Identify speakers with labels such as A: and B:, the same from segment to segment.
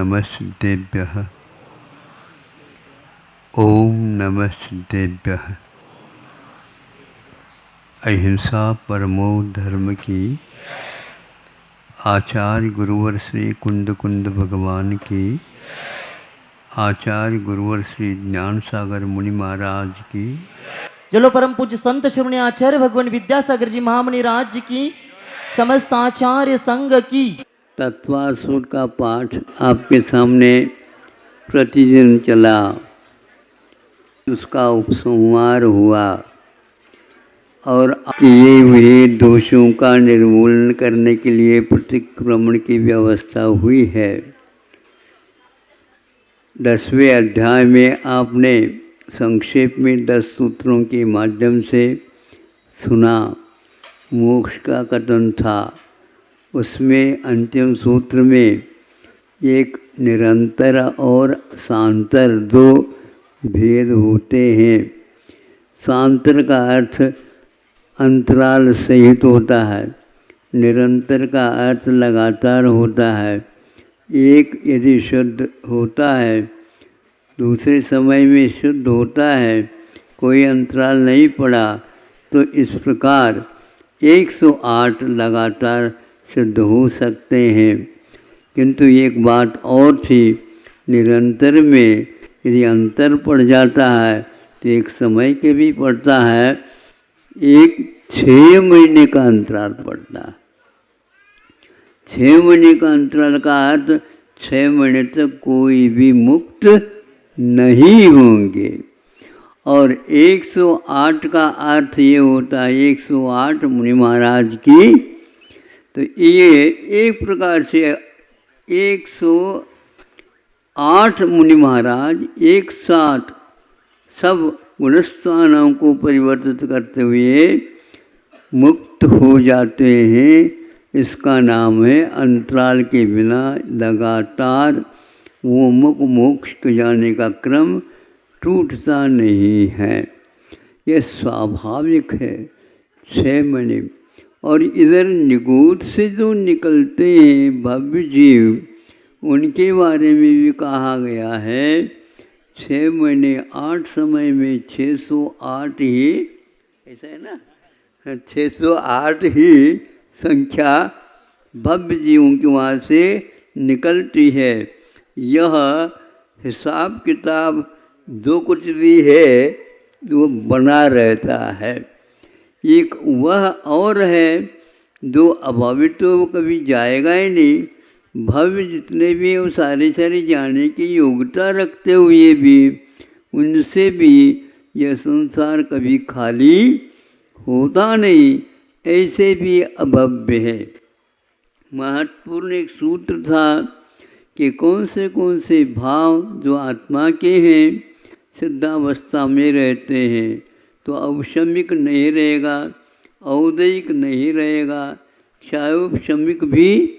A: नमस्तेभ्यः। ओम नमस्तेभ्यः। अहिंसा परमो धर्म की आचार्य गुरुवर श्री कुंद कुंद भगवान की, आचार्य गुरुवर श्री ज्ञान सागर मुनि महाराज की।
B: चलो परम पूज्य संत श्रवणी आचार्य भगवान विद्यासागर जी महामुनि राज की, समस्त आचार्य संघ की।
A: तत्वासूत्र का पाठ आपके सामने प्रतिदिन चला, उसका उपसंहार हुआ और किए हुए दोषों का निर्मूलन करने के लिए प्रतिक्रमण की व्यवस्था हुई है। 10वें अध्याय में आपने संक्षेप में 10 सूत्रों के माध्यम से सुना, मोक्ष का कथन था। उसमें अंतिम सूत्र में एक निरंतर और शांतर 2 भेद होते हैं। शांतर का अर्थ अंतराल सहित होता है, निरंतर का अर्थ लगातार होता है। एक यदि शुद्ध होता है, दूसरे समय में शुद्ध होता है, कोई अंतराल नहीं पड़ा, तो इस प्रकार 108 लगातार शुद्ध हो सकते हैं। किंतु एक बात और थी, निरंतर में यदि अंतर पड़ जाता है तो एक समय के भी पड़ता है, एक 6 महीने का अंतराल पड़ता है। 6 महीने का अंतराल का अर्थ 6 महीने तक कोई भी मुक्त नहीं होंगे। और 108 का अर्थ ये होता है 108 मुनि महाराज की। तो ये एक प्रकार से 108 मुनि महाराज एक साथ सब गुणस्थानों को परिवर्तित करते हुए मुक्त हो जाते हैं। इसका नाम है अंतराल के बिना लगातार वो मुख मोक्ष को जाने का क्रम टूटता नहीं है। यह स्वाभाविक है 6 महीने। और इधर निगूढ़ से जो निकलते हैं भव्य जीव, उनके बारे में भी कहा गया है 6 महीने 8 समय में 608 ही, ऐसा है ना, 608 ही संख्या भव्य जीवों की वहाँ से निकलती है। यह हिसाब किताब जो कुछ भी है वो बना रहता है। एक वह और है जो अभावित तो वो कभी जाएगा ही नहीं। भव्य जितने भी वो सारे जाने की योग्यता रखते हुए भी उनसे भी यह संसार कभी खाली होता नहीं, ऐसे भी अभव्य है। महत्वपूर्ण एक सूत्र था कि कौन से भाव जो आत्मा के हैं सिद्धावस्था में रहते हैं तो अवशमिक नहीं रहेगा, औदैहिक नहीं रहेगा, क्षायोपशमिक भी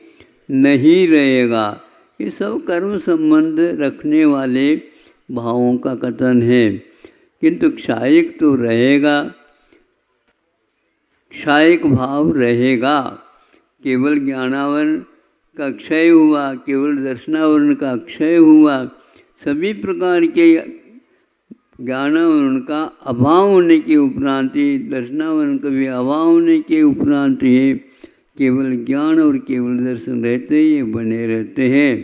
A: नहीं रहेगा। ये सब कर्म संबंध रखने वाले भावों का कथन है। किंतु क्षायिक तो रहेगा, क्षायिक भाव रहेगा। केवल ज्ञानावरण का क्षय हुआ, केवल दर्शनावरण का क्षय हुआ, सभी प्रकार के ज्ञानावरण का अभाव होने के उपरांत, दर्शनावरण का भी अभाव होने के उपरांत ही केवल ज्ञान और केवल दर्शन रहते ही बने रहते हैं।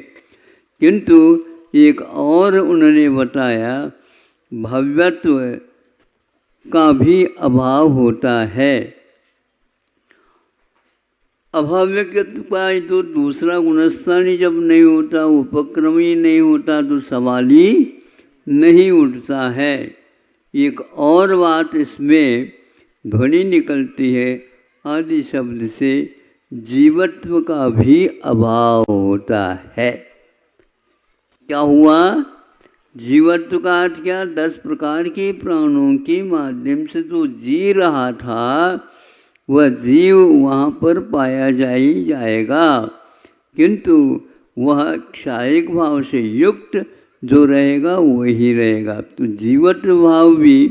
A: किंतु एक और उन्होंने बताया भव्यत्व का भी अभाव होता है। अभव्यत्व का तो दूसरा गुणस्थान ही जब नहीं होता, उपक्रम ही नहीं होता, तो सवाल ही नहीं उठता है। एक और बात इसमें ध्वनि निकलती है आदि शब्द से, जीवत्व का भी अभाव होता है। क्या हुआ? जीवत्व का अर्थ क्या? 10 प्रकार के प्राणों के माध्यम से जो जी रहा था वह जीव वहाँ पर पाया जाएगा, किंतु वह क्षायिक भाव से युक्त जो रहेगा वही रहेगा। तो जीवत्व भाव भी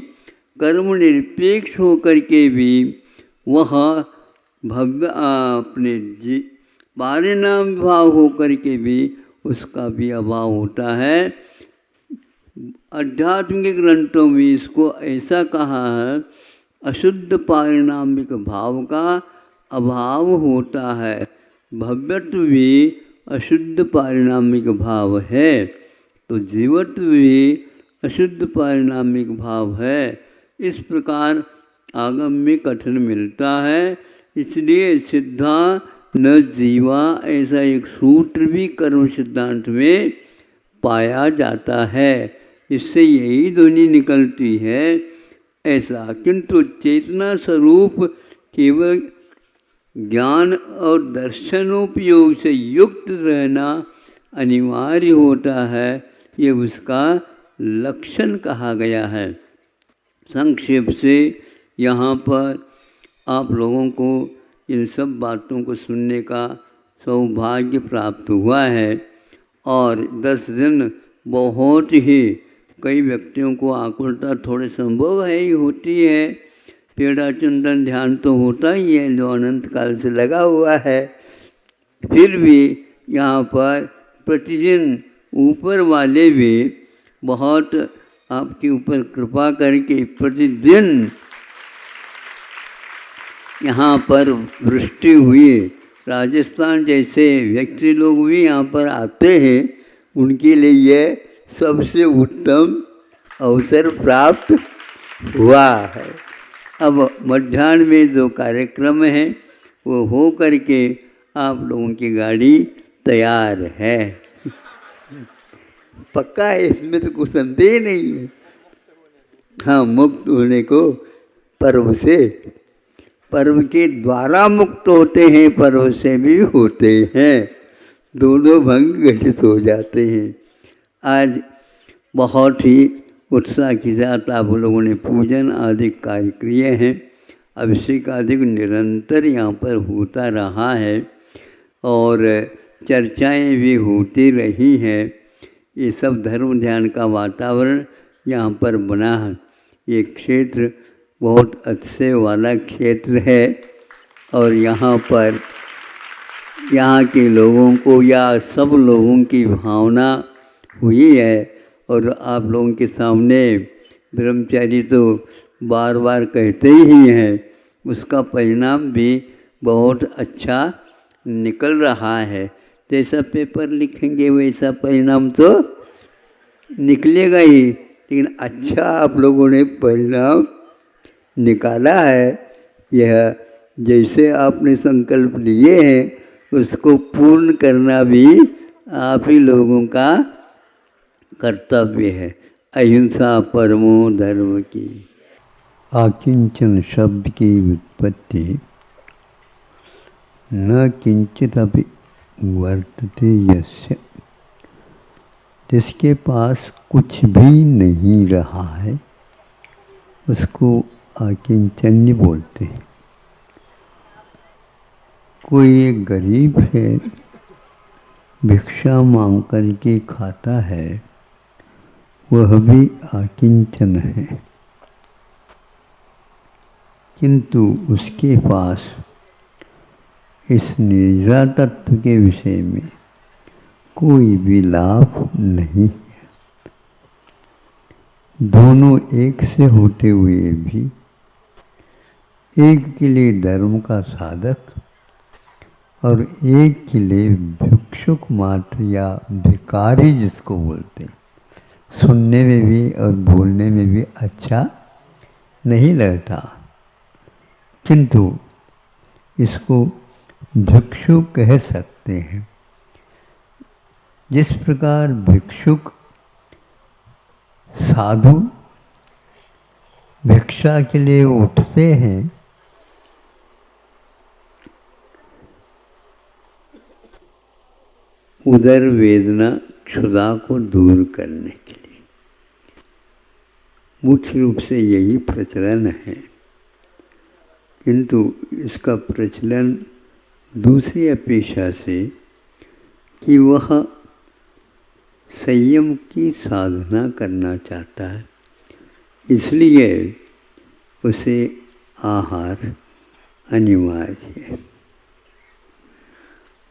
A: कर्म निरपेक्ष होकर के भी वह भव्य अपने परिणाम भाव होकर के भी उसका भी अभाव होता है। आध्यात्मिक ग्रंथों में इसको ऐसा कहा है, अशुद्ध पारिणामिक भाव का अभाव होता है। भव्यत्व भी अशुद्ध पारिणामिक भाव है, तो जीवत्व भी अशुद्ध पारिणामिक भाव है। इस प्रकार आगम में कथन मिलता है। इसलिए सिद्धा न जीवा ऐसा एक सूत्र भी कर्म सिद्धांत में पाया जाता है। इससे यही ध्वनि निकलती है ऐसा। किंतु चेतना स्वरूप केवल ज्ञान और दर्शनोपयोग से युक्त रहना अनिवार्य होता है, ये उसका लक्षण कहा गया है। संक्षेप से यहाँ पर आप लोगों को इन सब बातों को सुनने का सौभाग्य प्राप्त हुआ है। और 10 दिन बहुत ही कई व्यक्तियों को आकुलता थोड़े संभव है ही होती है। पेड़ा चंदन ध्यान तो होता ही है जो अनंत काल से लगा हुआ है। फिर भी यहाँ पर प्रतिदिन ऊपर वाले भी बहुत आपके ऊपर कृपा करके प्रतिदिन यहाँ पर वृष्टि हुई। राजस्थान जैसे व्यक्ति लोग भी यहाँ पर आते हैं, उनके लिए यह सबसे उत्तम अवसर प्राप्त हुआ है। अब मध्याह्न में जो कार्यक्रम है वो हो करके आप लोगों की गाड़ी तैयार है। पक्का है, इसमें तो कुछ संदेह नहीं है। हाँ, मुक्त होने को पर्व से, पर्व के द्वारा मुक्त होते हैं, पर्व से भी होते हैं। दोनों भंग घटित हो जाते हैं। आज बहुत ही उत्साह के साथ आप लोगों ने पूजन आदि कार्य किए हैं। अभिषेक आदि निरंतर यहाँ पर होता रहा है और चर्चाएं भी होती रही हैं। ये सब धर्म ध्यान का वातावरण यहाँ पर बना है। ये क्षेत्र बहुत अच्छे वाला क्षेत्र है और यहाँ पर यहाँ के लोगों को या सब लोगों की भावना हुई है। और आप लोगों के सामने ब्रह्मचारी तो बार बार कहते ही हैं, उसका परिणाम भी बहुत अच्छा निकल रहा है। जैसा पेपर लिखेंगे वैसा परिणाम तो निकलेगा ही, लेकिन अच्छा आप लोगों ने परिणाम निकाला है। यह जैसे आपने संकल्प लिए हैं उसको पूर्ण करना भी आप ही लोगों का कर्तव्य है। अहिंसा परमो धर्म की। आकिंचन शब्द की उत्पत्ति न किंचित अभी वर्तते यस्य, जिसके पास कुछ भी नहीं रहा है उसको आकिंचन्य बोलते हैं। कोई एक गरीब है, भिक्षा मांग कर के खाता है, वह भी आकिंचन है। किंतु उसके पास इस निद्रा तत्व के विषय में कोई भी लाभ नहीं है। दोनों एक से होते हुए भी एक के लिए धर्म का साधक और एक के लिए भिक्षुक मात्र या भिखारी जिसको बोलते हैं, सुनने में भी और बोलने में भी अच्छा नहीं लगता, किंतु इसको भिक्षुक कह सकते हैं। जिस प्रकार भिक्षुक साधु भिक्षा के लिए उठते हैं, उदर वेदना क्षुधा को दूर करने के लिए, मुख्य रूप से यही प्रचलन है। किंतु इसका प्रचलन दूसरी अपेक्षा से कि वह संयम की साधना करना चाहता है, इसलिए उसे आहार अनिवार्य है।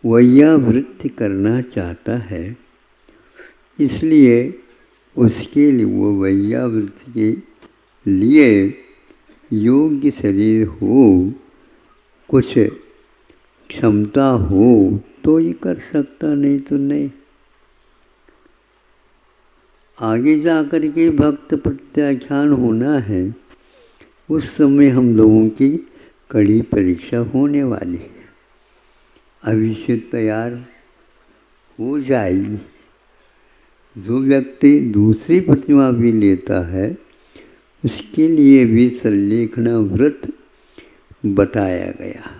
A: वैयावृत्ति करना चाहता है, इसलिए उसके लिए वो वैयावृत्ति के लिए योग्य शरीर हो, कुछ क्षमता हो तो ये कर सकता, नहीं तो नहीं। आगे जा कर के भक्त प्रत्याख्यान होना है, उस समय हम लोगों की कड़ी परीक्षा होने वाली है। अभी से तैयार हो जाएगी। जो व्यक्ति दूसरी प्रतिमा भी लेता है उसके लिए भी संलेखना व्रत बताया गया।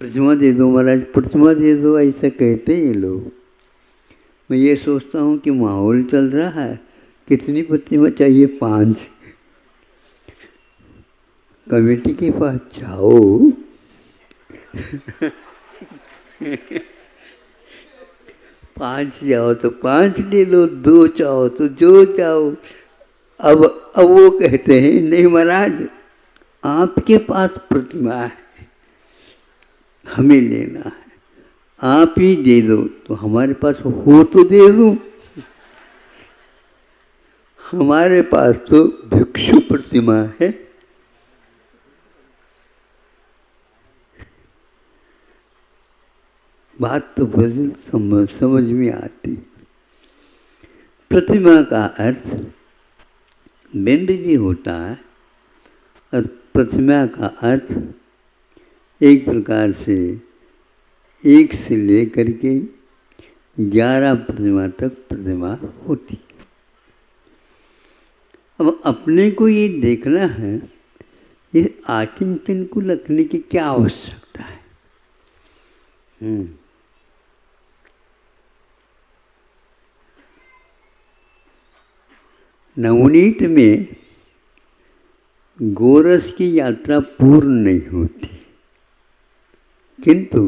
A: प्रतिमा दे दो महाराज, प्रतिमा दे दो, ऐसा कहते हैं लोग। मैं ये सोचता हूँ कि माहौल चल रहा है, कितनी प्रतिमा चाहिए? 5। कमेटी के पास जाओ पाँच जाओ तो 5 ले लो, 2 चाहो तो जो चाहो। अब वो कहते हैं नहीं महाराज, आपके पास प्रतिमा है, हमें लेना है, आप ही दे दो। तो हमारे पास हो तो दे दूं, हमारे पास तो भिक्षु प्रतिमा है। बात तो समझ में आती। प्रतिमा का अर्थ बिंब भी होता है, और प्रतिमा का अर्थ एक प्रकार से 1 से लेकर के 11 प्रतिमा तक प्रतिमा होती। अब अपने को ये देखना है, ये आचिंतन को रखने की क्या आवश्यकता है। नवनीत में गोरस की यात्रा पूर्ण नहीं होती, किंतु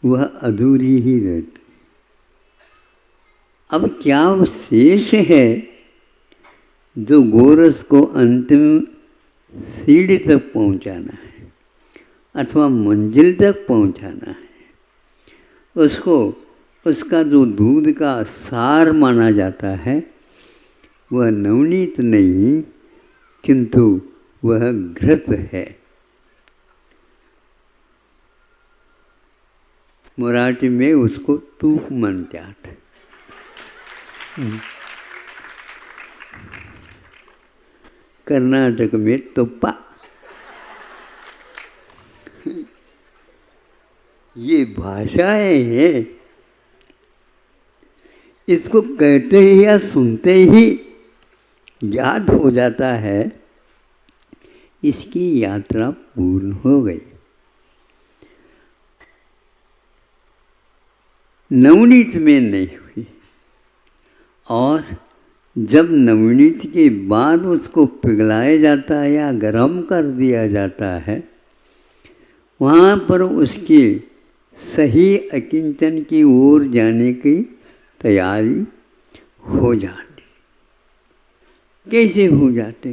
A: वह अधूरी ही रहती। अब क्या शेष है जो गोरस को अंतिम सीढ़ी तक पहुंचाना है अथवा मंजिल तक पहुंचाना है। उसको उसका जो दूध का सार माना जाता है वह नवनीत नहीं, किंतु वह घृत है। मराठी में उसको तूप म्हणतात। कर्नाटक में तुप्पा। ये भाषाएं हैं, इसको कहते ही या सुनते ही याद हो जाता है इसकी यात्रा पूर्ण हो गई। नवनीत में नहीं हुई, और जब नवनीत के बाद उसको पिघलाया जाता है या गर्म कर दिया जाता है, वहाँ पर उसकी सही अकिंचन की ओर जाने की तैयारी हो जाती। कैसे हो जाते?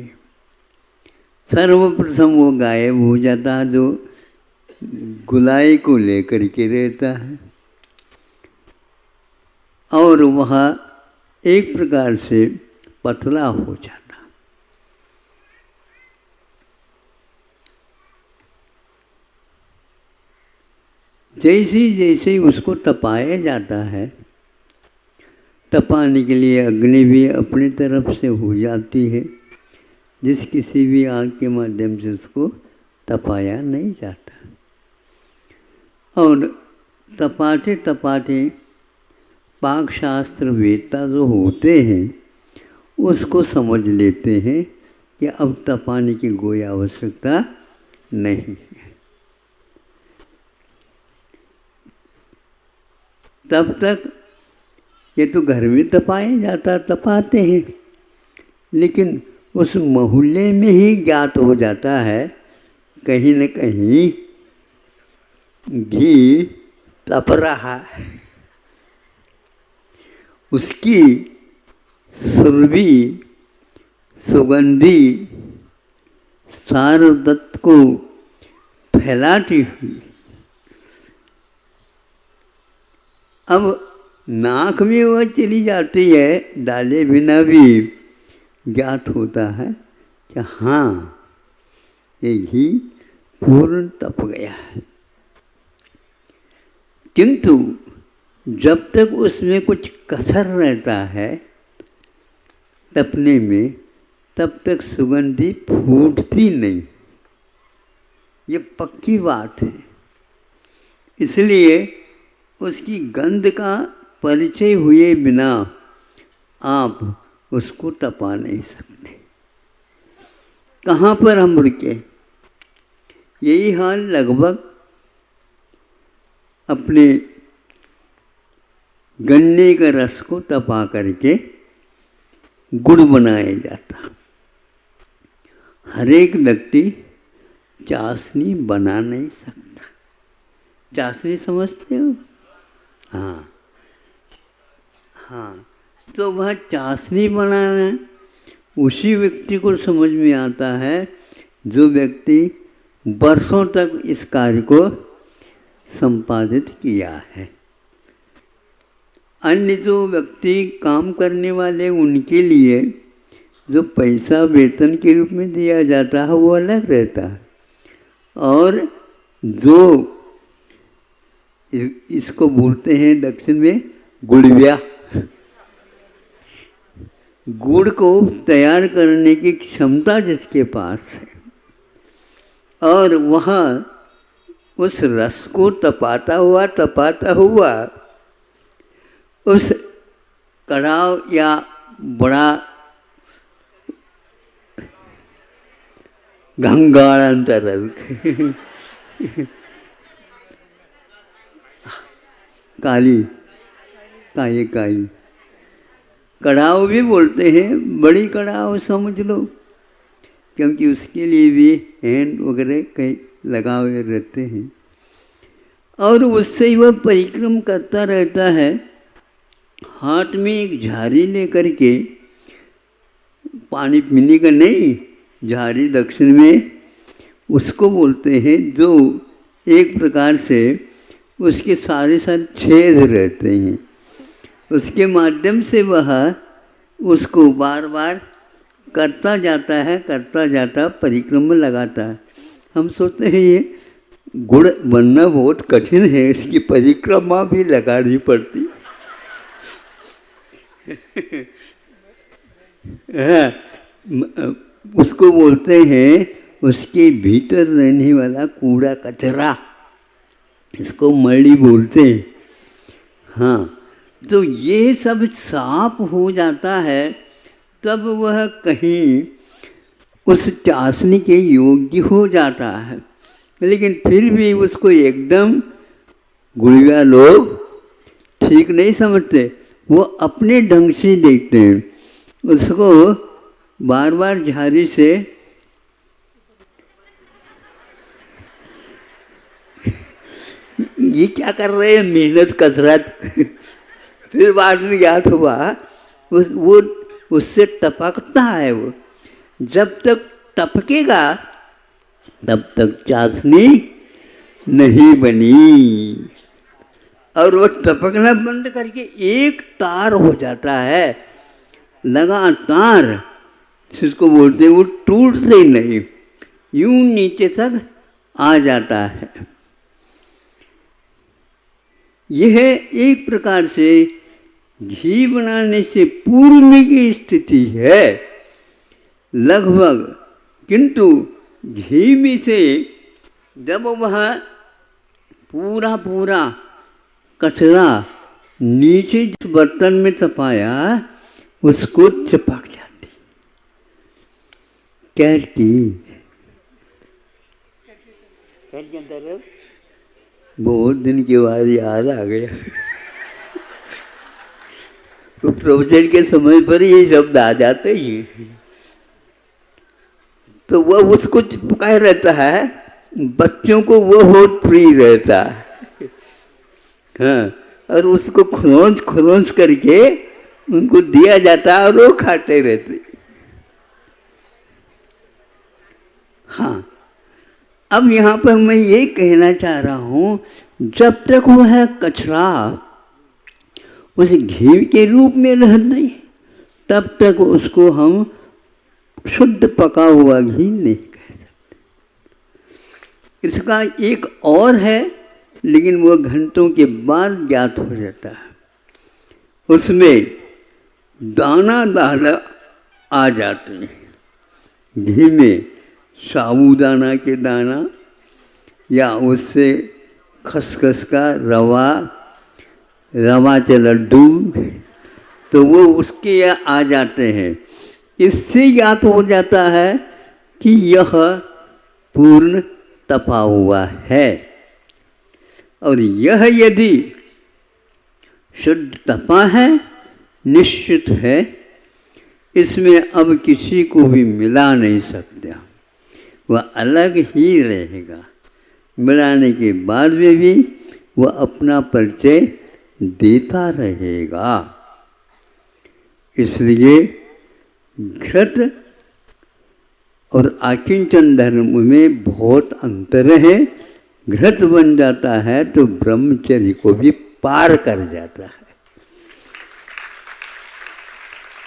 A: सर्वप्रथम वो गायब हो जाता है जो गुलाई को लेकर के रहता है, और वह एक प्रकार से पतला हो जाता। जैसे जैसे उसको तपाया जाता है, तपाने के लिए अग्नि भी अपनी तरफ से हो जाती है, जिस किसी भी आग के माध्यम से उसको तपाया नहीं जाता। और तपाते तपाते पाक शास्त्र वेत्ता जो होते हैं उसको समझ लेते हैं कि अब तपाने की कोई आवश्यकता नहीं है। तब तक ये तो घर में तपाया जाता, तपाते हैं, लेकिन उस मोहल्ले में ही ज्ञात हो जाता है कहीं न कहीं घी तप रहा है। उसकी सुरभि सुगंधी सारदत्त को फैलाती हुई अब नाक में वह चली जाती है, डाले बिना भी ज्ञात होता है कि हाँ ये घी पूर्ण तप गया है। किंतु जब तक उसमें कुछ कसर रहता है तपने में, तब तक सुगंधी फूटती नहीं। ये पक्की बात है। इसलिए उसकी गंध का परिचय हुए बिना आप उसको तपा नहीं सकते। कहाँ पर हम रुके? यही हाल लगभग अपने गन्ने का रस को तपा करके गुड़ बनाया जाता। हर एक व्यक्ति चाशनी बना नहीं सकता। चाशनी समझते हो? हाँ हाँ, तो वह चाशनी बनाना उसी व्यक्ति को समझ में आता है जो व्यक्ति वर्षों तक इस कार्य को संपादित किया है। अन्य जो व्यक्ति काम करने वाले, उनके लिए जो पैसा वेतन के रूप में दिया जाता है वो अलग रहता है, और जो इसको बोलते हैं दक्षिण में गुड़व्या, गुड़ को तैयार करने की क्षमता जिसके पास है और वह उस रस को तपाता हुआ उस कड़ाव या बड़ा गंगाड़ांतर काली काई कड़ाव भी बोलते हैं, बड़ी कड़ाव समझ लो, क्योंकि उसके लिए भी हैंड वगैरह कहीं लगा हुए रहते हैं और उससे ही वह परिक्रम करता रहता है। हाथ में एक झारी लेकर के, पानी पीने का नहीं, झारी दक्षिण में उसको बोलते हैं, जो एक प्रकार से उसके सारे छेद रहते हैं, उसके माध्यम से वह उसको बार बार करता जाता परिक्रम लगाता है। हम सोचते हैं ये गुड़ बनना बहुत कठिन है, इसकी परिक्रमा भी लगानी पड़ती उसको बोलते हैं उसके भीतर रहने वाला कूड़ा कचरा, इसको मड़ी बोलते हैं। हाँ, तो ये सब साफ हो जाता है, तब वह कहीं उस चाशनी के योग्य हो जाता है। लेकिन फिर भी उसको एकदम गुड़िया लोग ठीक नहीं समझते, वो अपने ढंग से देखते हैं, उसको बार बार झाड़ी से ये क्या कर रहे हैं, मेहनत कसरत फिर बाद में याद हुआ वो उससे टपकता है। वो जब तक टपकेगा तब तक चाशनी नहीं बनी, और वो टपकना बंद करके एक तार हो जाता है लगातार, जिसको बोलते हैं वो टूटते ही नहीं, यूं नीचे तक आ जाता है। यह एक प्रकार से घी बनाने से पूर्व की स्थिति है लगभग, किंतु घी में से जब वह पूरा पूरा कचरा नीचे जिस बर्तन में तपाया उसको चिपक जाती। कैटी के अंदर बहुत दिन के बाद याद आ गया तो प्रवचन के समय पर ये शब्द आ जाते ही, तो वह उसको चिपकाए रहता है, बच्चों को वो बहुत प्रिय रहता है। हाँ, और उसको खरोंच करके उनको दिया जाता है और वो खाते रहते। हाँ, अब यहाँ पर मैं ये कहना चाह रहा हूँ, जब तक वह कचरा उस घी के रूप में रहना ही, तब तक उसको हम शुद्ध पका हुआ घी नहीं कह सकते। इसका एक और है, लेकिन वो घंटों के बाद ज्ञात हो जाता है। उसमें दाना दाना आ जाते हैं घी में, साबूदाना के दाना या उससे खसखस का रवा, रवा के लड्डू, तो वो उसके आ जाते हैं। इससे ज्ञात हो जाता है कि यह पूर्ण तपा हुआ है। और यह यदि शुद्ध तपा है, निश्चित है, इसमें अब किसी को भी मिला नहीं सकता, वह अलग ही रहेगा। मिलाने के बाद में भी वह अपना परिचय देता रहेगा। इसलिए घृत और आकिंचन धर्म में बहुत अंतर है। घृत बन जाता है तो ब्रह्मचर्य को भी पार कर जाता है।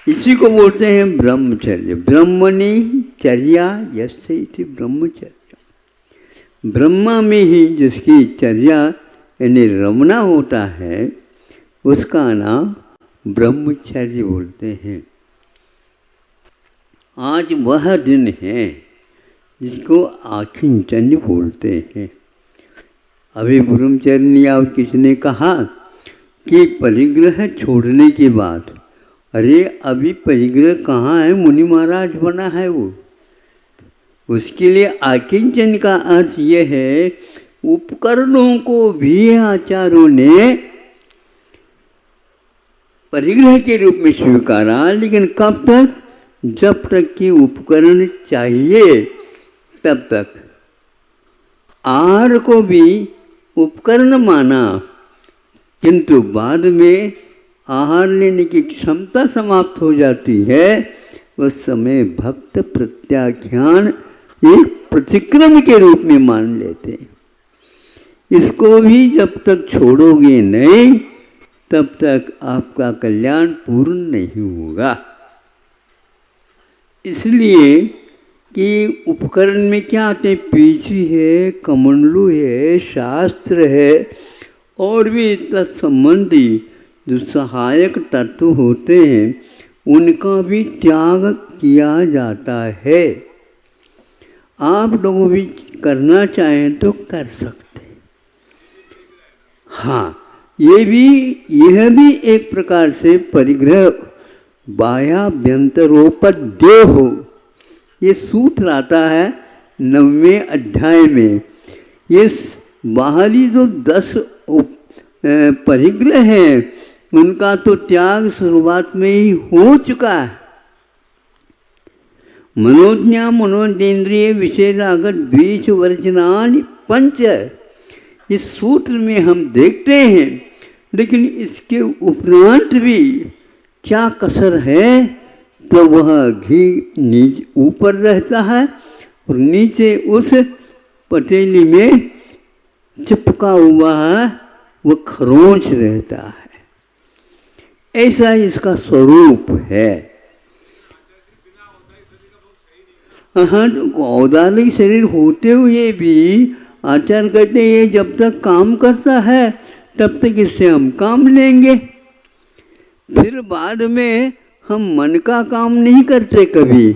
A: इसी को बोलते हैं ब्रह्मचर्य। ब्रह्मणि चर्या यस्य इति ब्रह्मचर्य। ब्रह्मा में ही जिसकी चर्या यानी रमना होता है, उसका नाम ब्रह्मचर्य बोलते हैं। आज वह दिन है जिसको आकिंचन बोलते हैं। अभी ब्रह्मचर्य और किसने कहा कि परिग्रह छोड़ने के बाद, अरे अभी परिग्रह कहाँ है, मुनि महाराज बना है वो। उसके लिए आकिंचन का अर्थ यह है, उपकरणों को भी आचार्यों ने परिग्रह के रूप में स्वीकारा, लेकिन कब तक? जब तक कि उपकरण चाहिए तब तक। आहार को भी उपकरण माना, किंतु बाद में आहार लेने की क्षमता समाप्त हो जाती है, उस समय भक्त प्रत्याख्यान एक प्रतिक्रम के रूप में मान लेते हैं। इसको भी जब तक छोड़ोगे नहीं, तब तक आपका कल्याण पूर्ण नहीं होगा। इसलिए कि उपकरण में क्या आते हैं? पीछी है, कमंडलू है, शास्त्र है, और भी तत्संबंधी जो सहायक तत्व होते हैं, उनका भी त्याग किया जाता है। आप लोग भी करना चाहें तो कर सकते हैं। हाँ, यह भी एक प्रकार से परिग्रह बाह्याभ्यंतरोपद्यो हो, ये सूत्र आता है 9वें अध्याय में। ये बाहरी जो 10 परिग्रह हैं, उनका तो त्याग शुरुआत में ही हो चुका है। मनोज्ञा मनोजेंद्रिय विषयरागत द्वेष वर्जनानि पंच, इस सूत्र में हम देखते हैं। लेकिन इसके उपरांत भी क्या कसर है? तो वह घी नीचे ऊपर रहता है और नीचे उस पतीली में चिपका हुआ है, वो खरोंच रहता है। ऐसा इसका स्वरूप है। हाँ, तो औदार्य शरीर होते हुए भी आचार्य कहते हैं, जब तक काम करता है तब तक इससे हम काम लेंगे। फिर बाद में हम मन का काम नहीं करते, कभी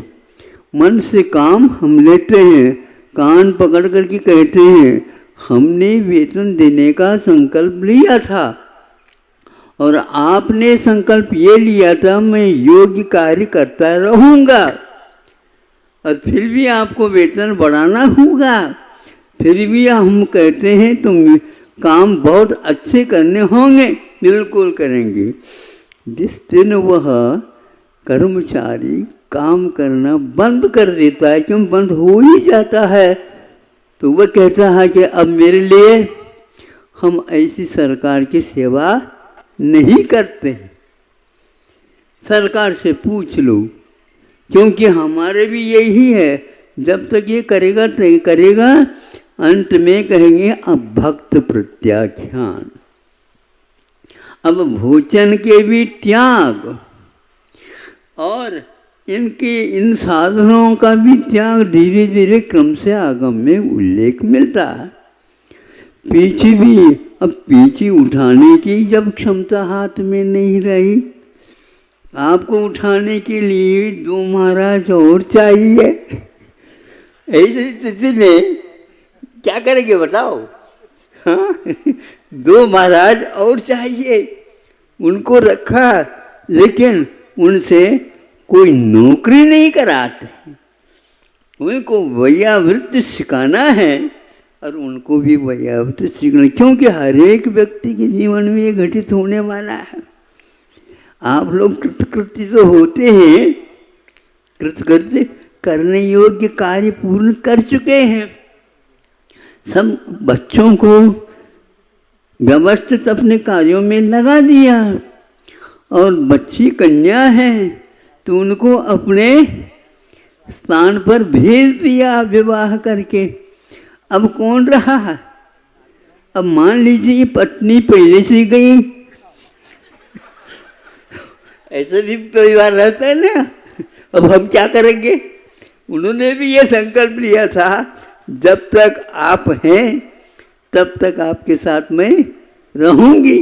A: मन से काम हम लेते हैं। कान पकड़ करके कहते हैं, हमने वेतन देने का संकल्प लिया था और आपने संकल्प ये लिया था मैं योग्य कार्य करता रहूँगा, और फिर भी आपको वेतन बढ़ाना होगा। फिर भी हम कहते हैं तुम काम बहुत अच्छे करने होंगे। बिल्कुल करेंगे। जिस दिन वह कर्मचारी काम करना बंद कर देता है, क्यों बंद हो ही जाता है, तो वह कहता है कि अब मेरे लिए हम ऐसी सरकार की सेवा नहीं करते हैं। सरकार से पूछ लो, क्योंकि हमारे भी यही है, जब तक ये करेगा तो करेगा, अंत में कहेंगे अब भक्त प्रत्याख्यान। अब भोजन के भी त्याग और इनके इन साधनों का भी त्याग धीरे धीरे क्रम से आगम में उल्लेख मिलता है। पीछे भी, अब पीछे उठाने की जब क्षमता हाथ में नहीं रही, आपको उठाने के लिए 2 महाराज और चाहिए। ऐसी स्थिति में क्या करेंगे बताओ? हाँ 2 महाराज और चाहिए, उनको रखा, लेकिन उनसे कोई नौकरी नहीं कराते, उनको वैयावृत्ति सिखाना है और उनको भी वैयावृत्ति सीखना, क्योंकि हर एक व्यक्ति के जीवन में ये घटित होने वाला है। आप लोग कृतकृत्य तो होते हैं, कृतकृत्य करने योग्य कार्य पूर्ण कर चुके हैं, सब बच्चों को व्यवस्थित अपने कार्यों में लगा दिया, और बच्ची कन्या है तो उनको अपने स्थान पर भेज दिया विवाह करके। अब कौन रहा? अब मान लीजिए ये पत्नी पहले से गई, ऐसे भी परिवार रहता है ना, अब हम क्या करेंगे? उन्होंने भी ये संकल्प लिया था जब तक आप हैं तब तक आपके साथ में रहूंगी,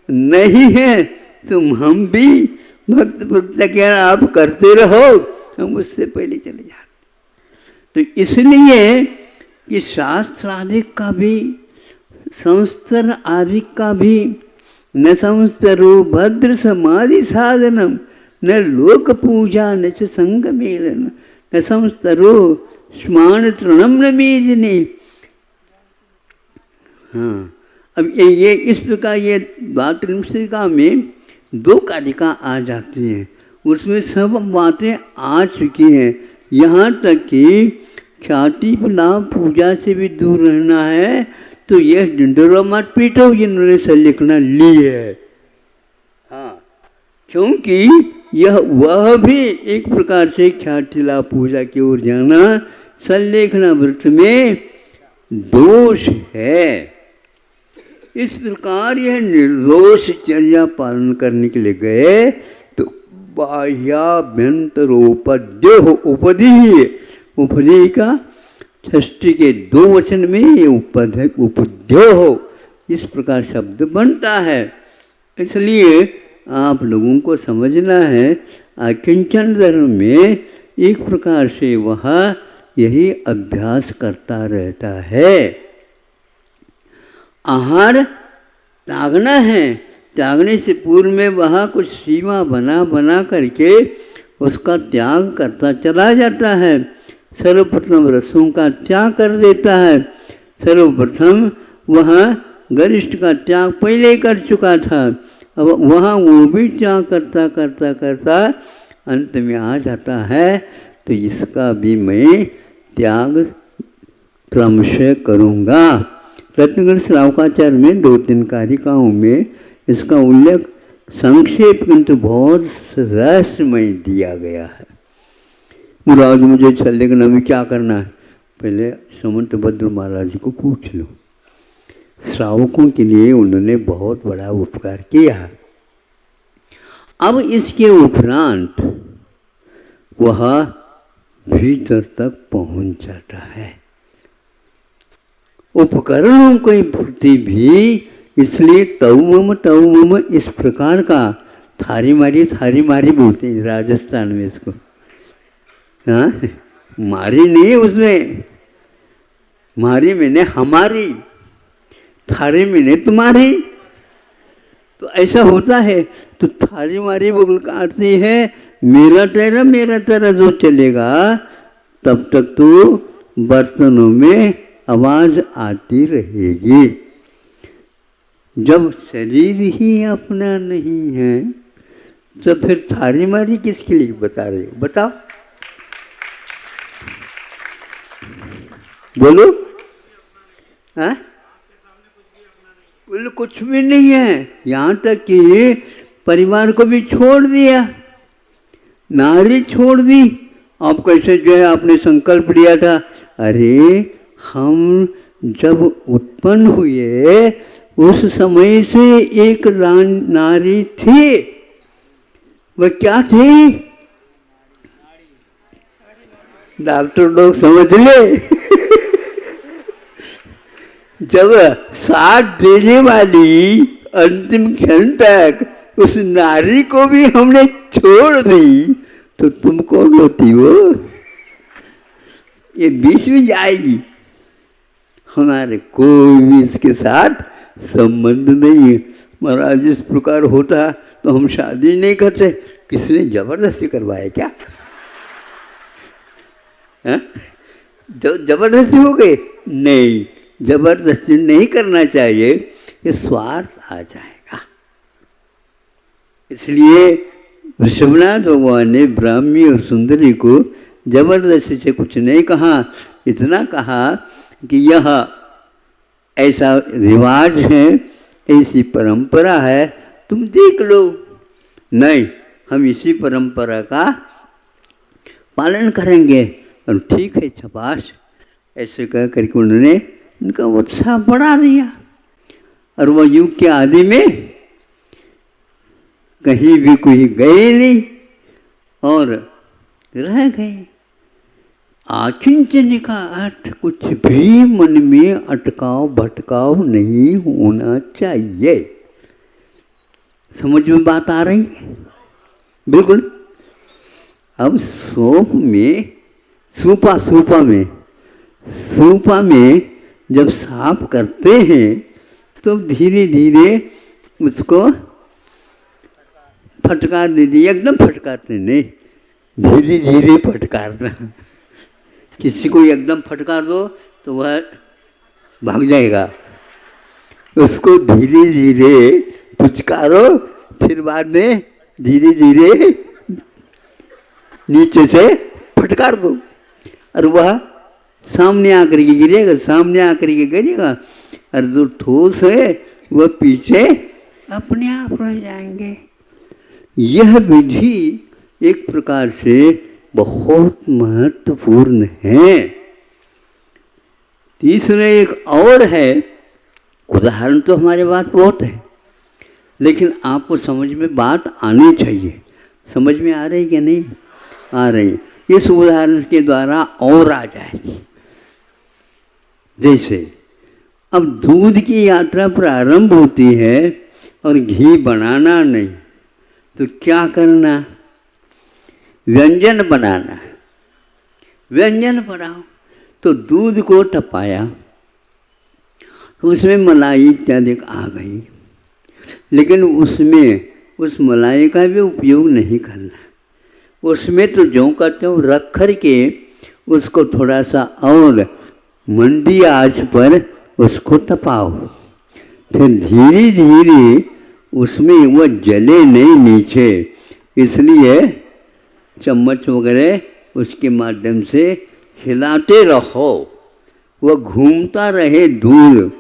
A: नहीं है तुम हम भी भक्त प्रज्ञा आप करते रहो, हम उससे पहले चले जाते। तो इसलिए कि शास्त्राधिक का भी संस्तर आदिक का भी न संस्तरो भद्र समाधि साधनम न लोक पूजा न च संग मेलन न संस्तरो स्मान तृणम न मेजने। हाँ, अब ये इस प्रकार ये द्वात्रिंशिका में 2 कारिका आ जाती हैं, उसमें सब बातें आ चुकी हैं, यहाँ तक कि ख्याति लाभ पूजा से भी दूर रहना है तो यह डिंडोरा मत पीटो जिन्होंने संलेखना ली है। हाँ, क्योंकि यह वह भी एक प्रकार से ख्याति लाभ पूजा की ओर जाना संलेखना व्रत में दोष है। इस प्रकार यह निर्दोष चर्या पालन करने के लिए गए तो बाह्याभ्यंतरोपद्यो उपधि का षष्ठी के 2 वचन में ये उपद्यो हो, इस प्रकार शब्द बनता है। इसलिए आप लोगों को समझना है आकिंचन धर्म में एक प्रकार से वह यही अभ्यास करता रहता है। आहार त्यागना है, त्यागने से पूर्व में वह कुछ सीमा बना करके उसका त्याग करता चला जाता है। सर्वप्रथम रसों का त्याग कर देता है, सर्वप्रथम वह गरिष्ठ का त्याग पहले कर चुका था, अब वहाँ वो भी त्याग करता करता करता अंत में आ जाता है। तो इसका भी मैं त्याग क्रमशः करूँगा। रत्नगढ़ श्रावकाचार्य में 2-3 कारिकाओं में इसका उल्लेख संक्षेप किंतु बहुत रहस्यमय दिया गया है। मुराद मुझे संलेखना में क्या करना है, पहले समंत भद्र महाराज जी को पूछ लो। श्रावकों के लिए उन्होंने बहुत बड़ा उपकार किया। अब इसके उपरांत वह भीतर तक पहुंच जाता है। उपकरणों के प्रति भी इसलिए तव मम इस प्रकार का थारी मारी बोलते हैं राजस्थान में इसको। हाँ, मारी नहीं है उसमें, मारी मैंने हमारी, थारी मैंने तुम्हारी, तो ऐसा होता है। तो थारी मारी बोल का अर्थ है मेरा तेरा जो चलेगा तब तक तो बर्तनों में आवाज आती रहेगी। जब शरीर ही अपना नहीं है तो फिर थारी मारी किसके लिए बता रहे हो? बताओ, बोलो। हाँ, बोलो कुछ भी नहीं है, यहाँ तक कि परिवार को भी छोड़ दिया, नारी छोड़ दी। आप कैसे जो है आपने संकल्प लिया था, अरे हम जब उत्पन्न हुए उस समय से एक नारी थी। वह क्या थी? डॉक्टर लोग समझ ले। जब साथ देने वाली अंतिम क्षण तक उस नारी को भी हमने छोड़ दी, तो तुम कौन होती हो? ये बीच में जाएगी। हमारे कोई भी इसके साथ संबंध नहीं है। महाराज इस प्रकार होता तो हम शादी नहीं करते। किसने जबरदस्ती करवाया क्या? जबरदस्ती हो गई? नहीं, जबरदस्ती नहीं करना चाहिए, ये स्वार्थ आ जाएगा। इसलिए ऋषभनाथ भगवान ने ब्राह्मी और सुंदरी को जबरदस्ती से कुछ नहीं कहा, इतना कहा कि यह ऐसा रिवाज है, ऐसी परंपरा है, तुम देख लो। नहीं, हम इसी परंपरा का पालन करेंगे। और ठीक है, शाबाश, ऐसे कह करके उन्होंने उनका उत्साह बढ़ा दिया। और वह युग के आदि में कहीं भी कोई गए नहीं और रह गए। आकिंचन का अर्थ कुछ भी मन में अटकाव भटकाव नहीं होना चाहिए। समझ में बात आ रही है? बिल्कुल। अब सूपा में जब साफ करते हैं तो धीरे धीरे उसको फटकार दीजिए। एकदम फटकारते नहीं, धीरे धीरे फटकारना। किसी को एकदम फटकार दो तो वह भाग जाएगा। उसको धीरे धीरे पुचकारो, फिर बाद में धीरे धीरे नीचे से फटकार दो, और वह सामने आकर के गिरेगा, और जो ठोस है वह पीछे अपने आप रह जाएंगे। यह विधि एक प्रकार से बहुत महत्वपूर्ण है। तीसरा एक और है, उदाहरण तो हमारे पास बहुत है, लेकिन आपको समझ में बात आनी चाहिए। समझ में आ रही कि नहीं आ रही? इस उदाहरण के द्वारा और आ जाएगी। जैसे अब दूध की यात्रा प्रारंभ होती है और घी बनाना नहीं, तो क्या करना? व्यंजन बनाना। व्यंजन बनाओ तो दूध को टपाया, तो उसमें मलाई इत्यादि आ गई, लेकिन उसमें उस मलाई का भी उपयोग नहीं करना। उसमें तो जो करते हो रख कर के उसको थोड़ा सा और मंदी आंच पर उसको तपाओ, फिर धीरे धीरे उसमें वह जले नहीं नीचे, इसलिए चम्मच वगैरह उसके माध्यम से हिलाते रहो। वह घूमता रहे दूध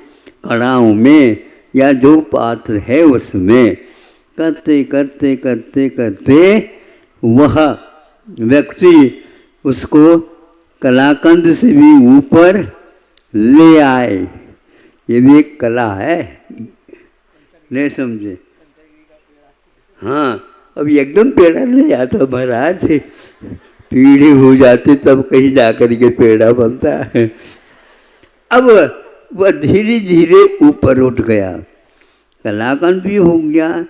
A: कड़ाहों में या जो पात्र है उसमें। करते करते करते करते वह व्यक्ति उसको कलाकंद से भी ऊपर ले आए। ये भी एक कला है, नहीं समझे? हाँ, अब एकदम पेड़ा ले जाता महाराज, पीढ़ी हो जाती तब कहीं जाकर के पेड़ा बनता है। अब वह धीरे धीरे ऊपर उठ गया, कलाकंद भी हो गया।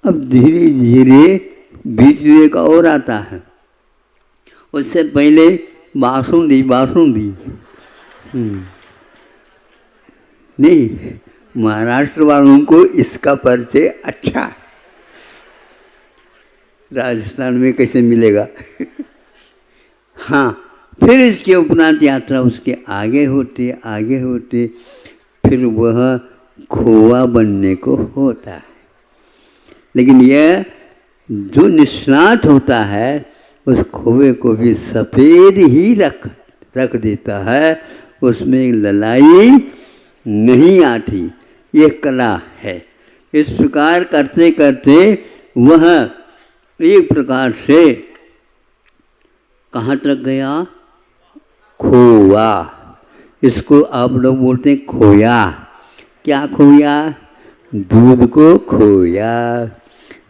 A: अब धीरे धीरे बीच में एक और आता है, उससे पहले बासुंदी नहीं, महाराष्ट्र वालों को इसका परिचय अच्छा है, राजस्थान में कैसे मिलेगा? हाँ, फिर इसके उपरांत यात्रा उसके आगे होते फिर वह खोआ बनने को होता है। लेकिन यह जो निष्णात होता है उस खोए को भी सफ़ेद ही रख देता है, उसमें ललाई नहीं आती। ये कला है। इस प्रकार करते करते वह एक प्रकार से कहाँ तक गया? खोआ। इसको आप लोग बोलते हैं खोया। क्या खोया? दूध को खोया,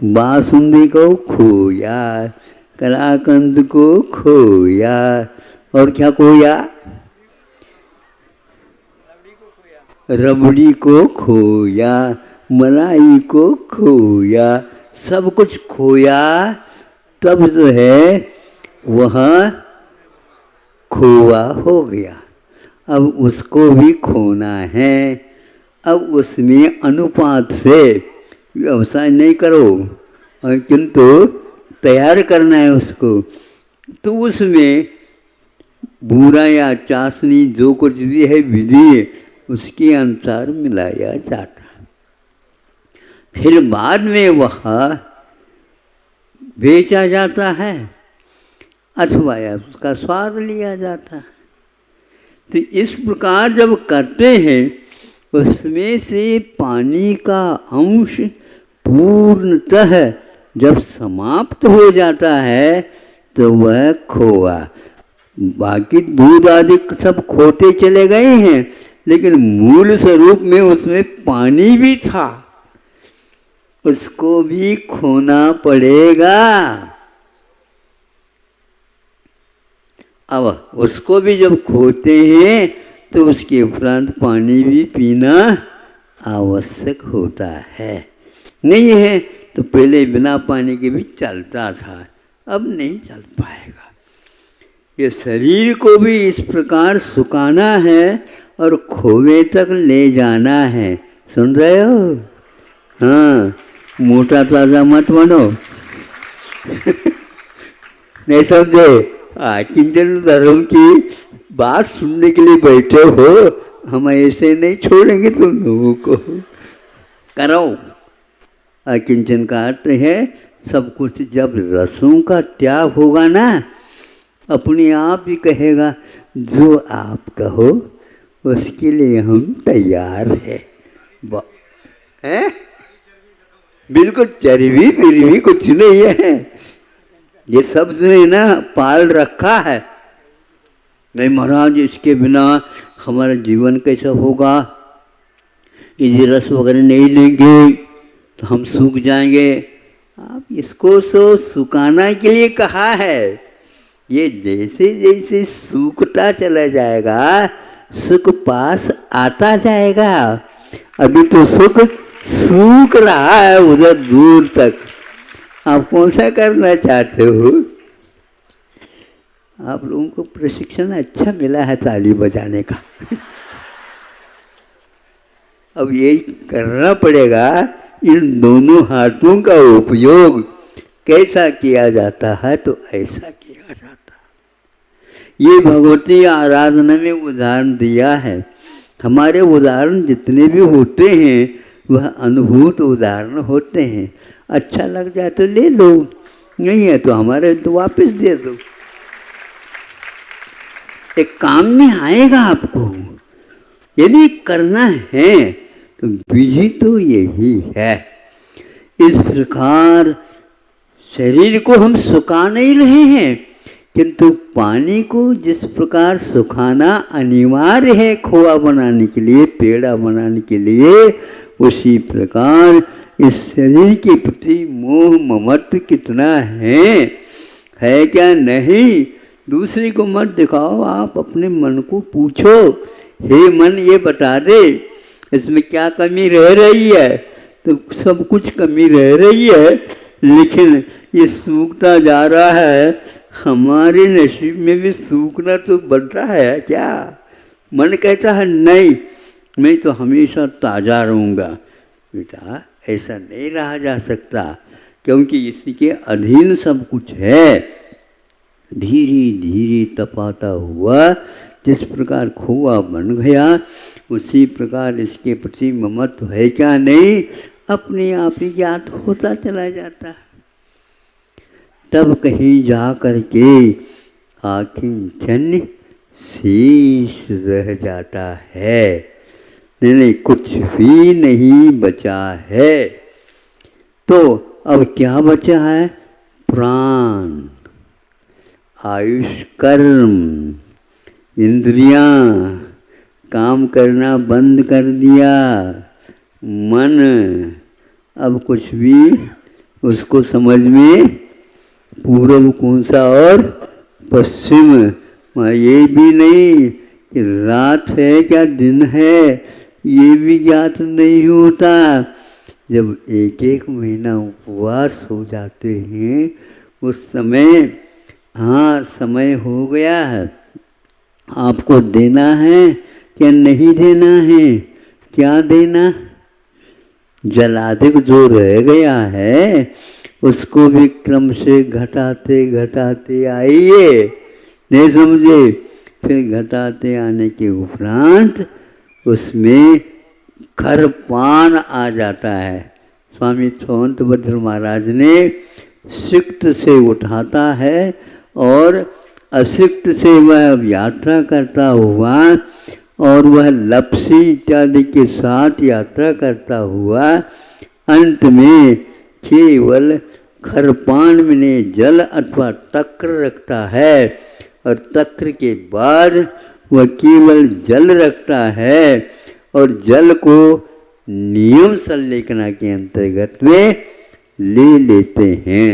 A: बासुंदी को खोया, कलाकंद को खोया, और क्या खोया? रबड़ी को खोया, मलाई को खोया, सब कुछ खोया, तब जो है वह खोआ हो गया। अब उसको भी खोना है। अब उसमें अनुपात से व्यवसाय नहीं करो, किंतु तैयार करना है उसको। तो उसमें बूरा या चाशनी जो कुछ भी है विधि, उसके अनुसार मिलाया जाता। फिर बाद में वह बेचा जाता है अथवा उसका स्वाद लिया जाता है। तो इस प्रकार जब करते हैं, उसमें से पानी का अंश पूर्णतः जब समाप्त हो जाता है तो वह खोआ। बाकी दूध आदि सब खोते चले गए हैं, लेकिन मूल स्वरूप में उसमें पानी भी था, उसको भी खोना पड़ेगा। अब उसको भी जब खोते हैं तो उसके उपरांत पानी भी पीना आवश्यक होता है। नहीं है तो पहले बिना पानी के भी चलता था, अब नहीं चल पाएगा। ये शरीर को भी इस प्रकार सुखाना है और खोवे तक ले जाना है। सुन रहे हो? हाँ, मोटा ताजा मत बनो। नहीं समझे? किंचन धर्म की बात सुनने के लिए बैठे हो, हम ऐसे नहीं छोड़ेंगे तुम लोगों को। करो। किंचन का अर्थ है सब कुछ जब रसों का त्याग होगा ना, अपने आप ही कहेगा जो आप कहो उसके लिए हम तैयार है। बिल्कुल चर्बी फिर कुछ नहीं है। ये सब जो है ना पाल रखा है। नहीं महाराज, इसके बिना हमारा जीवन कैसा होगा? यदि रस वगैरह नहीं लेंगे तो हम सूख जाएंगे। आप इसको सुखाना के लिए कहा है। ये जैसे जैसे सूखता चला जाएगा, सुख पास आता जाएगा। अभी तो सुख सूख रहा है उधर दूर तक। आप कौन सा करना चाहते हो? आप लोगों को प्रशिक्षण अच्छा मिला है ताली बजाने का। अब ये करना पड़ेगा। इन दोनों हाथों का उपयोग कैसा किया जाता है, तो ऐसा किया जाता है। ये भगवती आराधना में उदाहरण दिया है। हमारे उदाहरण जितने भी होते हैं वह अनुभूत उदाहरण होते हैं। अच्छा लग जाए तो ले लो, नहीं है तो हमारे तो वापस दे दो। एक काम में आएगा आपको। यदि करना है तो विधि तो यही है। इस प्रकार शरीर को हम सुखा नहीं रहे हैं, किंतु पानी को जिस प्रकार सुखाना अनिवार्य है खोआ बनाने के लिए, पेड़ा बनाने के लिए, उसी प्रकार इस शरीर के प्रति मोह ममत्व कितना है क्या? नहीं। दूसरे को मत दिखाओ, आप अपने मन को पूछो, हे मन ये बता दे इसमें क्या कमी रह रही है? तो सब कुछ कमी रह रही है, लेकिन ये सूखता जा रहा है। हमारे नसीब में भी सूखना तो बढ़ रहा है क्या? मन कहता है नहीं, मैं तो हमेशा ताज़ा रहूँगा। बेटा ऐसा नहीं रहा जा सकता, क्योंकि इसी के अधीन सब कुछ है। धीरे धीरे तपाता हुआ जिस प्रकार खोआ बन गया, उसी प्रकार इसके प्रति ममत्व है क्या? नहीं, अपने आप ही ज्ञात होता चला जाता है। तब कहीं जा कर के आकिंचन शेष रह जाता है। नहीं, कुछ भी नहीं बचा है। तो अब क्या बचा है? प्राण, आयुष, कर्म, इंद्रियां काम करना बंद कर दिया। मन अब कुछ भी उसको समझ में, पूर्व कौन सा और पश्चिम, ये भी नहीं कि रात है क्या दिन है, ये भी ज्ञात नहीं होता। जब एक एक महीना उपवास हो जाते हैं उस समय, हाँ समय हो गया है, आपको देना है क्या नहीं देना है, क्या देना, जलाधिक जो रह गया है उसको भी क्रम से घटाते घटाते आइए, नहीं समझे। फिर घटाते आने के उपरांत उसमें खरपान आ जाता है। स्वामी सोहंतभद्र महाराज ने सिक्त से उठाता है और असिक्त से वह यात्रा करता हुआ, और वह लपसी इत्यादि के साथ यात्रा करता हुआ अंत में केवल खरपान में जल अथवा तक्र रखता है, और तक्र के बाद वह केवल जल रखता है, और जल को नियम संलेखना के अंतर्गत में ले लेते हैं।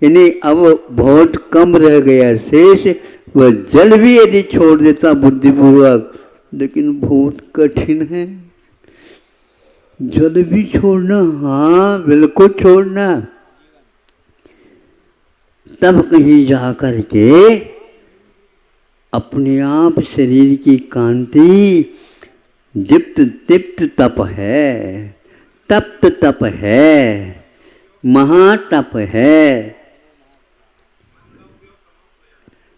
A: यानी अब बहुत कम रह गया शेष, वह जल भी यदि छोड़ देता बुद्धिपूर्वक, लेकिन बहुत कठिन है जल भी छोड़ना, हाँ बिल्कुल छोड़ना। तब कहीं जा कर के अपने आप शरीर की कांति दीप्त दीप्त तप है, तप्त तप है, महातप है,